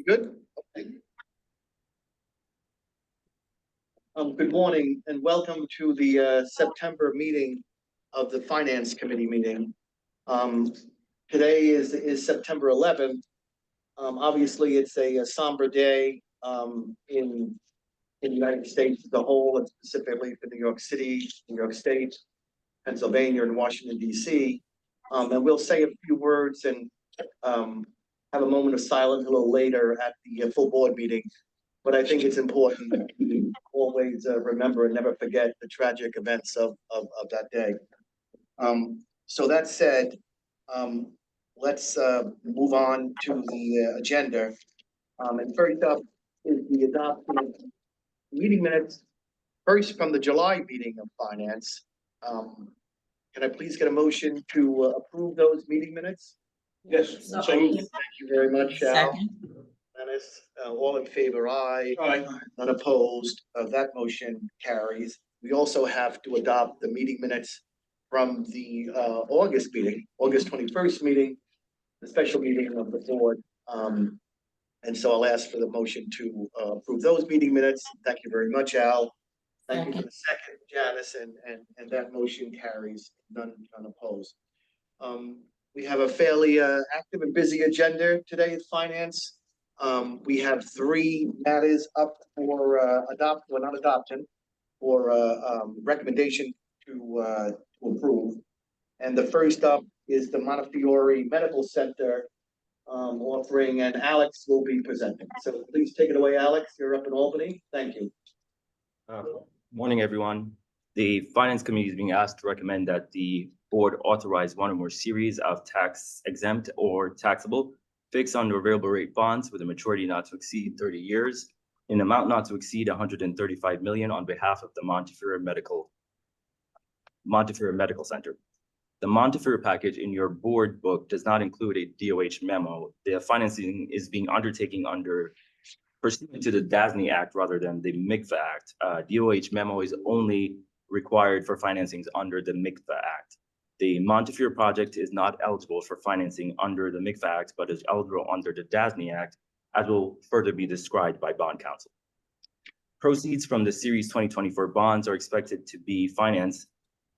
Good. Okay. Good morning and welcome to the September meeting of the Finance Committee meeting. Today is September 11th. Obviously, it's a somber day in the United States as a whole, and specifically for New York City, New York State, Pennsylvania, and Washington, D.C. And we'll say a few words and have a moment of silence a little later at the full board meeting. But I think it's important to always remember and never forget the tragic events of that day. So that said, let's move on to the agenda. And first up is the adoption of meeting minutes, first from the July meeting of Finance. Can I please get a motion to approve those meeting minutes? Yes. So thank you very much, Al. Second. Dennis, all in favor, aye. Aye. None opposed. That motion carries. We also have to adopt the meeting minutes from the August meeting, August 21st meeting, the special meeting of the board. And so I'll ask for the motion to approve those meeting minutes. Thank you very much, Al. Thank you for the second, Janice, and that motion carries. None opposed. We have a fairly active and busy agenda today at Finance. We have three matters up for recommendation to approve. And the first up is the Montefiore Medical Center offering, and Alex will be presenting. So please take it away, Alex. You're up in Albany. Thank you. Morning, everyone. The Finance Committee is being asked to recommend that the board authorize one or more series of tax-exempt or taxable fixed on variable rate bonds with a maturity not to exceed 30 years in amount not to exceed 135 million on behalf of the Montefiore Medical Center. The Montefiore package in your board book does not include a DOH memo. The financing is being undertaken pursuant to the DASNY Act rather than the MICVA Act. DOH memo is only required for financings under the MICVA Act. The Montefiore project is not eligible for financing under the MICVA Act, but is eligible under the DASNY Act, as will further be described by bond counsel. Proceeds from the Series 2024 bonds are expected to be finance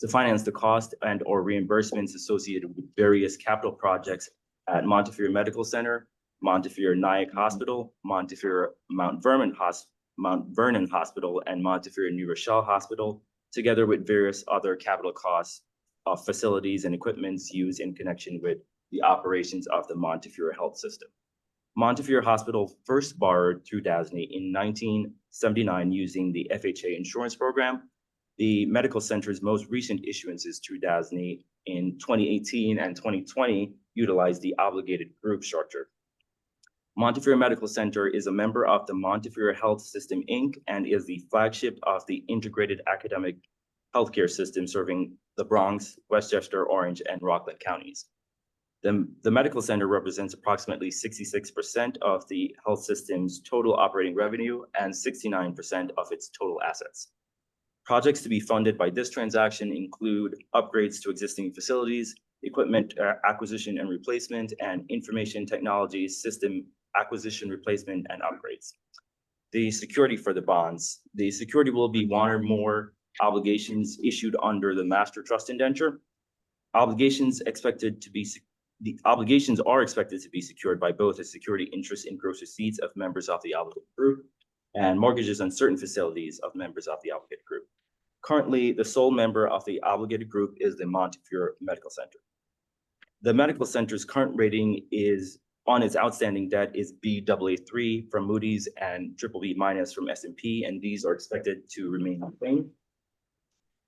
the cost and or reimbursements associated with various capital projects at Montefiore Medical Center, Montefiore Nyack Hospital, Montefiore Mount Vernon Hospital, and Montefiore New Rochelle Hospital, together with various other capital costs of facilities and equipments used in connection with the operations of the Montefiore health system. Montefiore Hospital first borrowed through DASNY in 1979 using the FHA insurance program. The medical center's most recent issuances through DASNY in 2018 and 2020 utilized the obligated group structure. Montefiore Medical Center is a member of the Montefiore Health System, Inc., and is the flagship of the integrated academic healthcare system serving the Bronx, Westchester, Orange, and Rockland counties. The medical center represents approximately 66% of the health system's total operating revenue and 69% of its total assets. Projects to be funded by this transaction include upgrades to existing facilities, equipment acquisition and replacement, and information technology system acquisition, replacement, and upgrades. The security for the bonds. The security will be one or more obligations issued under the master trust indenture. The obligations are expected to be secured by both a security interest in gross receipts of members of the obligated group and mortgages on certain facilities of members of the obligated group. Currently, the sole member of the obligated group is the Montefiore Medical Center. The medical center's current rating on its outstanding debt is Baa3 from Moody's and BBB- from S&P, and these are expected to remain the same.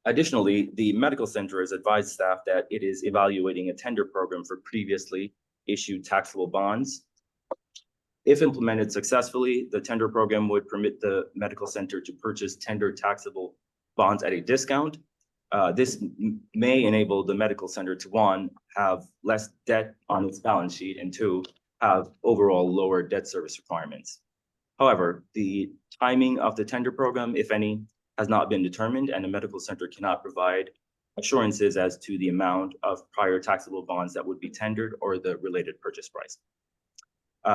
Additionally, the medical center has advised staff that it is evaluating a tender program for previously issued taxable bonds. If implemented successfully, the tender program would permit the medical center to purchase tender taxable bonds at a discount. This may enable the medical center to, one, have less debt on its balance sheet, and two, have overall lower debt service requirements. However, the timing of the tender program, if any, has not been determined, and the medical center cannot provide assurances as to the amount of prior taxable bonds that would be tendered or the related purchase price.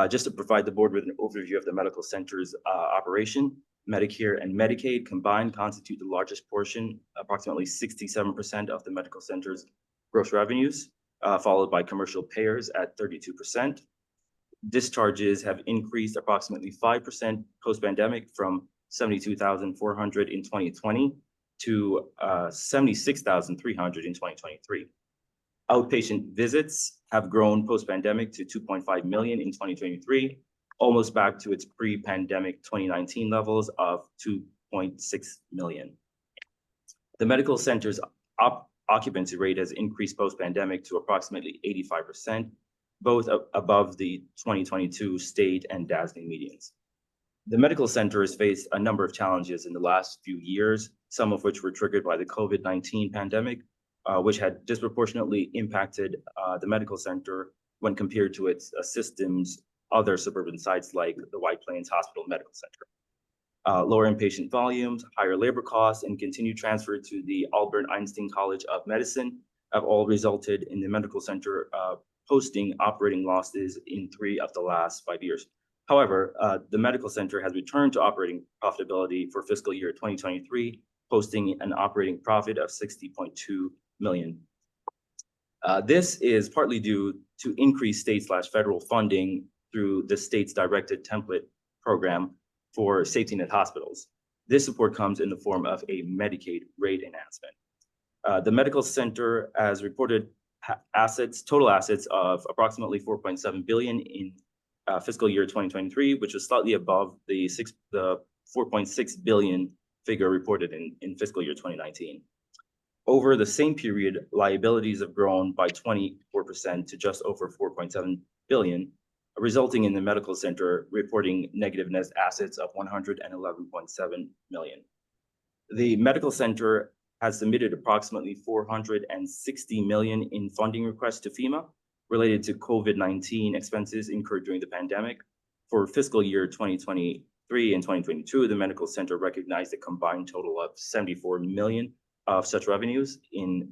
Just to provide the board with an overview of the medical center's operation, Medicare and Medicaid combined constitute the largest portion, approximately 67% of the medical center's gross revenues, followed by commercial payers at 32%. Discharges have increased approximately 5% post-pandemic from 72,400 in 2020 to 76,300 in 2023. Outpatient visits have grown post-pandemic to 2.5 million in 2023, almost back to its pre-pandemic 2019 levels of 2.6 million. The medical center's occupancy rate has increased post-pandemic to approximately 85%, both above the 2022 state and DASNY medians. The medical center has faced a number of challenges in the last few years, some of which were triggered by the COVID-19 pandemic, which had disproportionately impacted the medical center when compared to its system's other suburban sites like the White Plains Hospital Medical Center. Lower inpatient volumes, higher labor costs, and continued transfer to the Albert Einstein College of Medicine have all resulted in the medical center posting operating losses in 3 of the last 5 years. However, the medical center has returned to operating profitability for fiscal year 2023, posting an operating profit of 60.2 million. This is partly due to increased state/federal funding through the state's directed template program for safety net hospitals. This support comes in the form of a Medicaid rate enhancement. The medical center has reported total assets of approximately 4.7 billion in fiscal year 2023, which was slightly above the 4.6 billion figure reported in fiscal year 2019. Over the same period, liabilities have grown by 24% to just over 4.7 billion, resulting in the medical center reporting negative net assets of 111.7 million. The medical center has submitted approximately 460 million in funding requests to FEMA related to COVID-19 expenses incurred during the pandemic. For fiscal year 2023 and 2022, the medical center recognized a combined total of 74 million of such revenues. In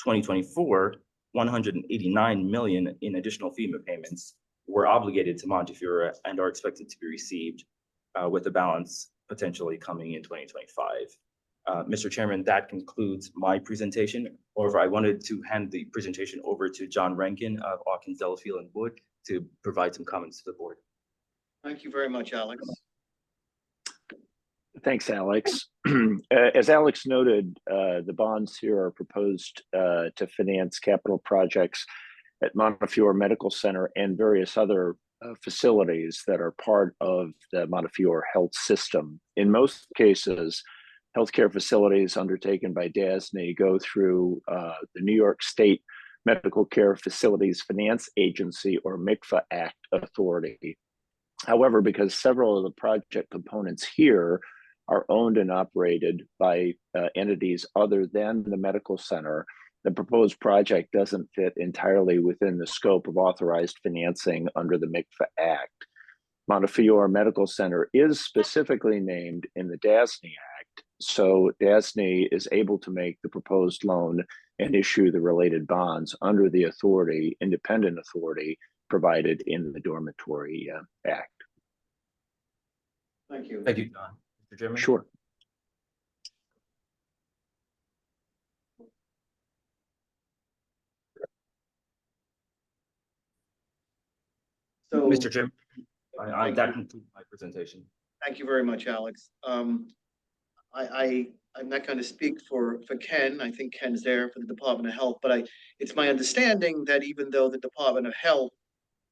2024, 189 million in additional FEMA payments were obligated to Montefiore and are expected to be received, with the balance potentially coming in 2025. Mr. Chairman, that concludes my presentation. However, I wanted to hand the presentation over to John Rankin of Hawkins, Delafield, and Wood to provide some comments to the board. Thank you very much, Alex. Thanks, Alex. As Alex noted, the bonds here are proposed to finance capital projects at Montefiore Medical Center and various other facilities that are part of the Montefiore health system. In most cases, healthcare facilities undertaken by DASNY go through the New York State Medical Care Facilities Finance Agency, or MCFA Act authority. However, because several of the project components here are owned and operated by entities other than the medical center, the proposed project doesn't fit entirely within the scope of authorized financing under the MCFA Act. Montefiore Medical Center is specifically named in the DASNY Act, so DASNY is able to make the proposed loan and issue the related bonds under the authority, independent authority, provided in the Dormitory Act. Thank you. Thank you, John. Mr. Chairman? Sure. So, Mr. Chairman, that concludes my presentation. thank you very much, Alex. I'm not going to speak for Ken. I think Ken's there for the Department of Health, but it's my understanding that even though the Department of Health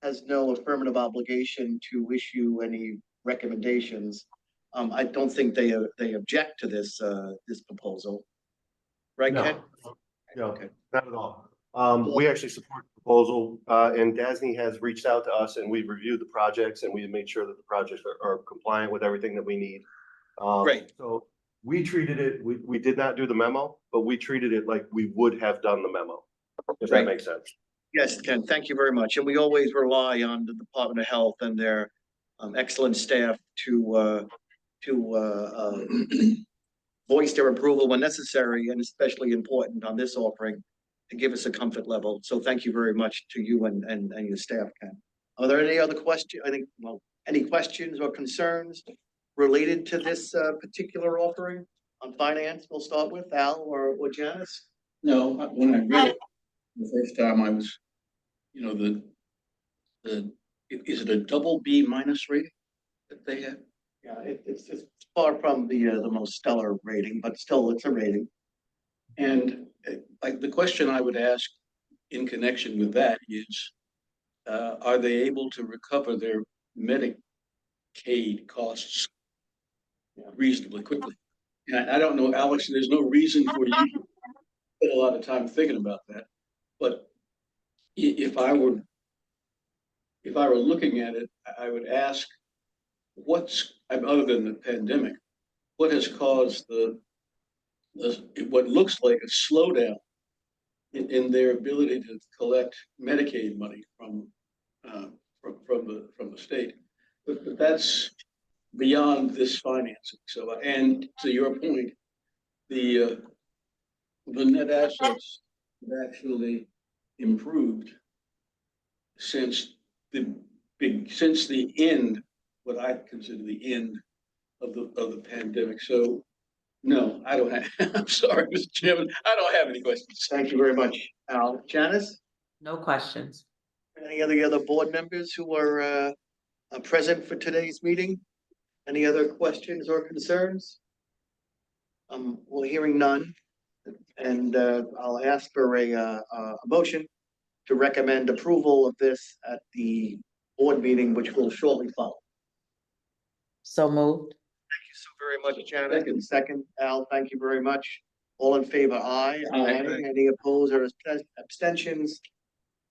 has no affirmative obligation to issue any recommendations, I don't think they object to this proposal. Right, No. Ken? No, Okay. not at all. We actually support the proposal, and DASNY has reached out to us, and we've reviewed the projects, and we've made sure that the projects are compliant with everything that we need. Great. So we treated it, we did not do the memo, but we treated it like we would have done the memo, if Right. that makes sense. Yes, Ken, thank you very much. And we always rely on the Department of Health and their excellent staff to voice their approval when necessary, and especially important on this offering to give us a comfort level. So thank you very much to you and your staff, Ken. Are there any other any questions or concerns related to this particular offering on finance? We'll start with Al or Janice. No, when I read it the first time, I was, is it a double B minus rating that they have? Yeah, it's far from the most stellar rating, but still it's a rating. And like the question I would ask in connection with that is, are they able to recover their Medicaid costs reasonably quickly? And I don't know, Alex, there's no reason for you to spend a lot of time thinking about that. But if I were looking at it, I would ask, other than the pandemic, what has caused what looks like a slowdown in their ability to collect Medicaid money from the state? But that's beyond this financing. So, and to your point, the net assets have actually improved since the end, what I consider the end of the pandemic. So no, I don't have, I'm sorry, Mr. Chairman, I don't have any questions. Thank you very much, Al. Janice, No questions. any other board members who are present for today's meeting? Any other questions or concerns? Well, hearing none, and I'll ask for a motion to recommend approval of this at the board meeting, which will shortly follow. So moved. Thank you so very much, Janet. Second, Al, thank you very much. All in favor, aye. Aye. Any opposed or abstentions?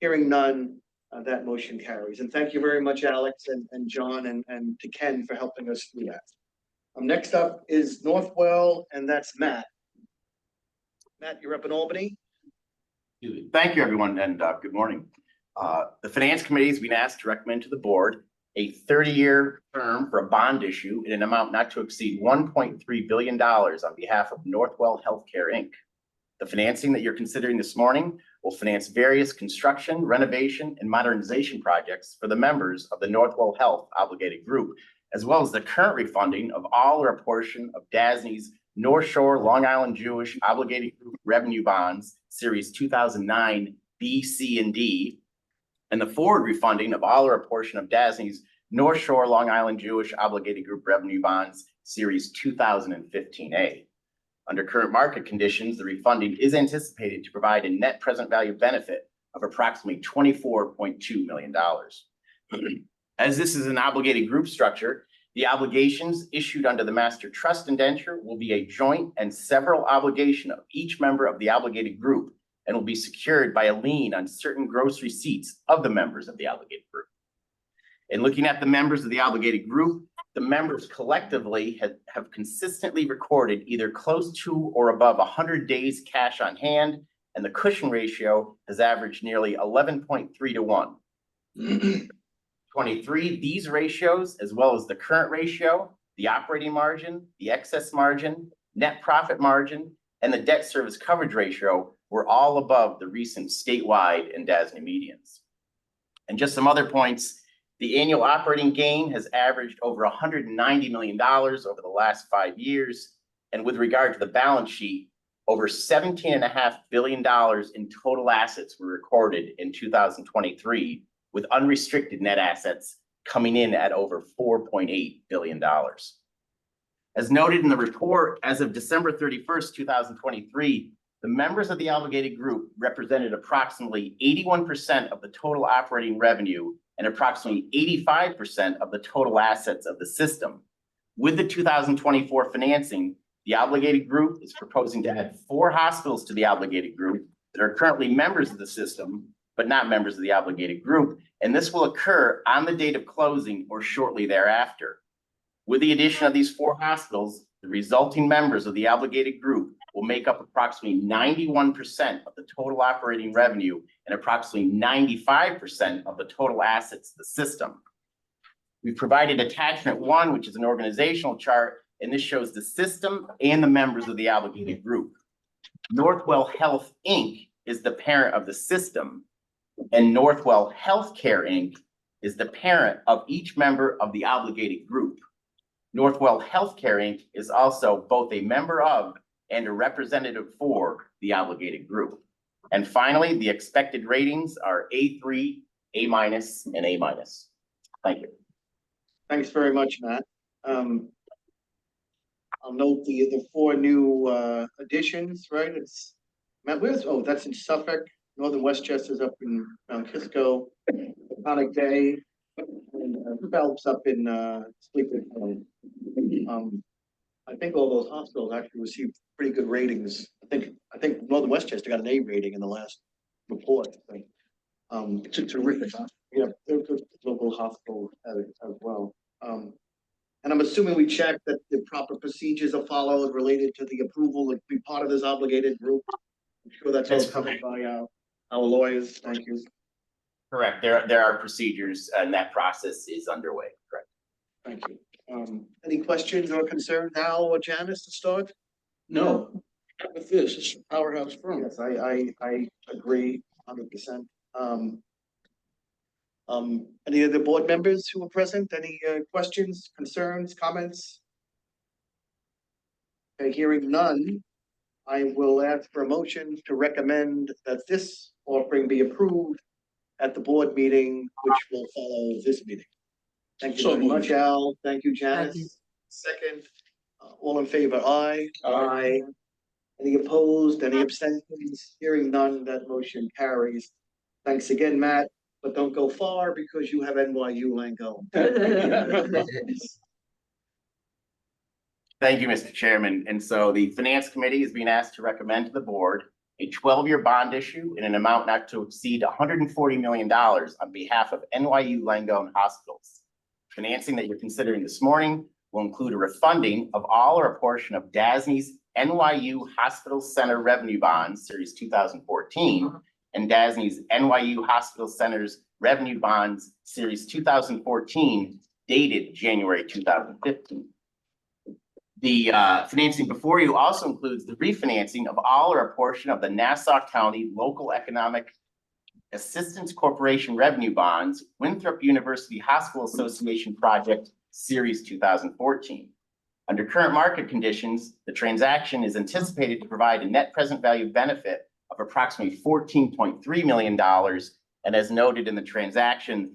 Hearing none, that motion carries. And thank you very much, Alex and John and to Ken for helping us through that. Next up is Northwell, and that's Matt. Matt, you're up in Albany. Thank you, everyone, and good morning. The Finance Committee has been asked to recommend to the board a 30-year term for a bond issue in an amount not to exceed $1.3 billion on behalf of Northwell Healthcare, Inc. The financing that you're considering this morning will finance various construction, renovation, and modernization projects for the members of the Northwell Health Obligated Group, as well as the current refunding of all or a portion of DASNY's North Shore Long Island Jewish Obligated Group Revenue Bonds, Series 2009 B, C, and D, and the forward refunding of all or a portion of DASNY's North Shore Long Island Jewish Obligated Group Revenue Bonds, Series 2015A. Under current market conditions, the refunding is anticipated to provide a net present value benefit of approximately $24.2 million. As this is an obligated group structure, the obligations issued under the master trust indenture will be a joint and several obligation of each member of the obligated group and will be secured by a lien on certain gross receipts of the members of the obligated group. In looking at the members of the obligated group, the members collectively have consistently recorded either close to or above 100 days cash on hand, and the cushion ratio has averaged nearly 11.3 to 1. 23, these ratios, as well as the current ratio, the operating margin, the excess margin, net profit margin, and the debt service coverage ratio were all above the recent statewide and DASNY medians. And just some other points, the annual operating gain has averaged over $190 million over the last 5 years. And with regard to the balance sheet, over $17.5 billion in total assets were recorded in 2023, with unrestricted net assets coming in at over $4.8 billion. As noted in the report, as of December 31st, 2023, the members of the obligated group represented approximately 81% of the total operating revenue and approximately 85% of the total assets of the system. With the 2024 financing, the obligated group is proposing to add 4 hospitals to the obligated group that are currently members of the system, but not members of the obligated group, and this will occur on the date of closing or shortly thereafter. With the addition of these 4 hospitals, the resulting members of the obligated group will make up approximately 91% of the total operating revenue and approximately 95% of the total assets of the system. We've provided attachment 1, which is an organizational chart, and this shows the system and the members of the obligated group. Northwell Health, Inc. is the parent of the system, and Northwell Healthcare, Inc. is the parent of each member of the obligated group. Northwell Healthcare Inc. is also both a member of and a representative for the obligated group. And finally, the expected ratings are A3, A-, and A-. Thank you. Thanks very much, Matt. I'll note the four new additions, right? It's Matt, that's in Suffolk, Northern Westchester's up in Mount Kisco, Ponic Bay, and Phelps up in Sleeping Valley. I think all those hospitals actually received pretty good ratings. I think Northern Westchester got an A rating in the last report. It's a terrific hospital. Yeah, they're good local hospital as well. And I'm assuming we checked that the proper procedures are followed related to the approval to be part of this obligated group. I'm sure that's all That's covered by our lawyers. Thank you. Correct. There are procedures and that process is underway. Correct. Thank you. Any questions or concerns, Al or Janice, to start? No, with this, it's a powerhouse firm. Yes, I agree 100%. Any of the board members who are present, any questions, concerns, comments? Okay, hearing none, I will ask for a motion to recommend that this offering be approved at the board meeting, which will follow this meeting. Thank you So very much, moved. Al. Thank you, Second. Janice. Second, all in favor, aye. Aye. Any opposed, any abstentions? Hearing none, that motion carries. Thanks again, Matt, but don't go far because you have NYU Langone. Thank you, Mr. Chairman. And so the Finance Committee is being asked to recommend to the board a 12-year bond issue in an amount not to exceed $140 million on behalf of NYU Langone Hospitals. Financing that you're considering this morning will include a refunding of all or a portion of DASNY's NYU Hospital Center Revenue Bonds, Series 2014, and DASNY's NYU Hospital Centers Revenue Bonds, Series 2014, dated January 2015. The financing before you also includes the refinancing of all or a portion of the Nassau County Local Economic Assistance Corporation Revenue Bonds, Winthrop University Hospital Association Project, Series 2014. Under current market conditions, the transaction is anticipated to provide a net present value benefit of approximately $14.3 million. And as noted in the transaction,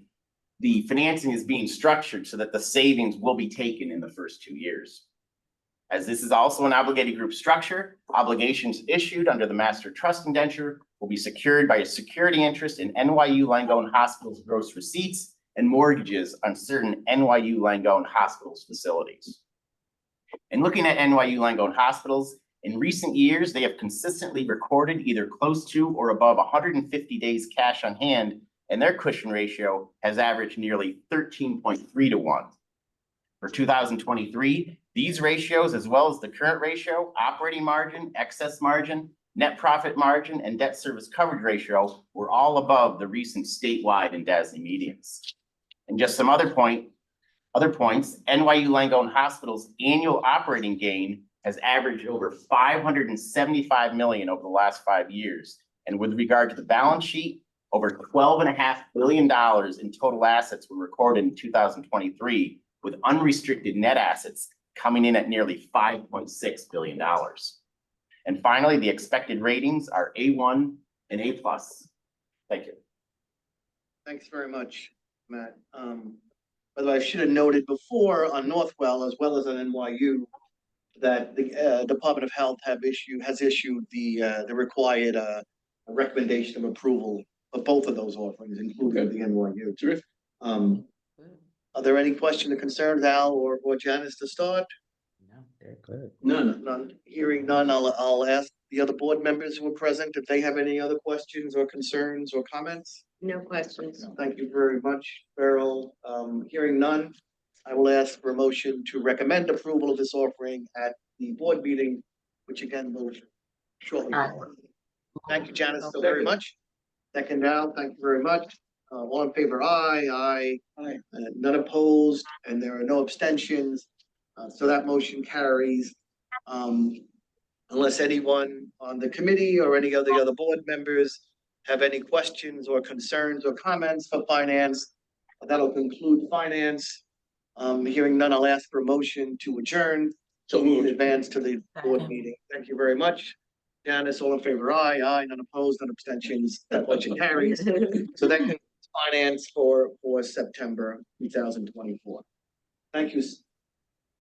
the financing is being structured so that the savings will be taken in the first 2 years. As this is also an obligated group structure, obligations issued under the master trust indenture will be secured by a security interest in NYU Langone Hospital's gross receipts and mortgages on certain NYU Langone Hospital's facilities. And looking at NYU Langone Hospitals, in recent years, they have consistently recorded either close to or above 150 days cash on hand, and their cushion ratio has averaged nearly 13.3 to 1. For 2023, these ratios, as well as the current ratio, operating margin, excess margin, net profit margin, and debt service coverage ratio were all above the recent statewide and DASNY medians. And just some other points, NYU Langone Hospital's annual operating gain has averaged over $575 million over the last 5 years. And with regard to the balance sheet, over $12.5 billion in total assets were recorded in 2023, with unrestricted net assets coming in at nearly $5.6 billion. And finally, the expected ratings are A1 and A+. Thank you. Thanks very much, Matt. By the way, I should have noted before on Northwell as well as on NYU that the Department of Health has issued the required recommendation of approval of both of those offerings, including the NYU. Terrific. Are there any questions or concerns, Al or Janice, to start? No, they're good. None. Hearing none, I'll ask the other board members who are present if they have any other questions or concerns or comments. No questions. Thank you very much, Beryl. Hearing none, I will ask for a motion to recommend approval of this offering at the board meeting, which again will shortly follow. Thank you, Janice, so very much. Second, Al, thank you very much. All in favor, aye. None opposed, and there are no abstentions. So that motion carries. Unless anyone on the committee or any of the other board members have any questions or concerns or comments for finance, That'll conclude finance. Hearing none, I'll ask for a motion to adjourn. So In moved. advance to the board Second. meeting. Thank you very much. Janice, all in favor, aye, none opposed, none abstentions, that motion carries. So that concludes finance for September 2024. Thank you.